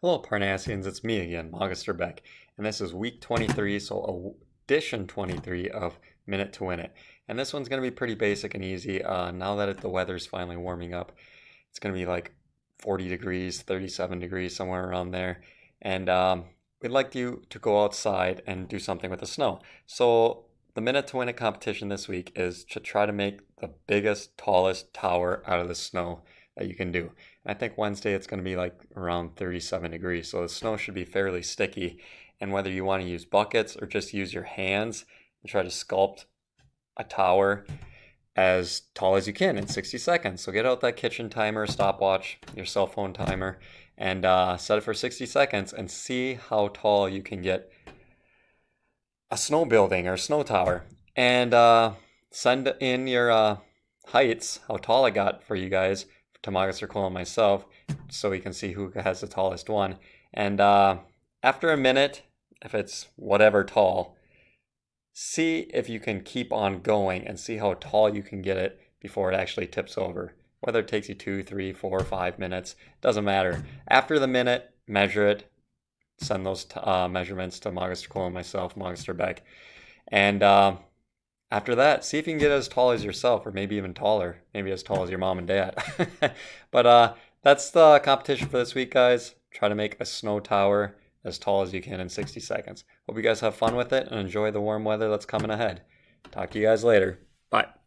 Hello, Parnassians. It's me again, Magister Beck, and this is week 23, so edition 23 of Minute to Win It. And this one's going to be pretty basic and easy. Now that the weather's finally warming up, it's going to be like 40 degrees, 37 degrees, somewhere around there. And we'd like you to go outside and do something with the snow. So the Minute to Win It competition this week is to try to make the biggest, tallest tower out of the snow that you can do. And I think Wednesday it's going to be like around 37 degrees, so the snow should be fairly sticky. And whether you want to use buckets or just use your hands and try to sculpt a tower as tall as you can in 60 seconds. So get out that kitchen timer, stopwatch, your cell phone timer, and set it for 60 seconds and see how tall you can get a snow building or a snow tower. And send in your heights, how tall I got for you guys, to Magister Cole and myself, so we can see who has the tallest one. And after a minute, if it's whatever tall, see if you can keep on going and see how tall you can get it before it actually tips over. Whether it takes you 2, 3, 4, 5 minutes, doesn't matter. After the minute, measure it, send those measurements to Magister Cole and myself, Magister Beck. And after that, see if you can get as tall as yourself, or maybe even taller, maybe as tall as your mom and dad. But that's the competition for this week, guys. Try to make a snow tower as tall as you can in 60 seconds. Hope you guys have fun with it and enjoy the warm weather that's coming ahead. Talk to you guys later. Bye.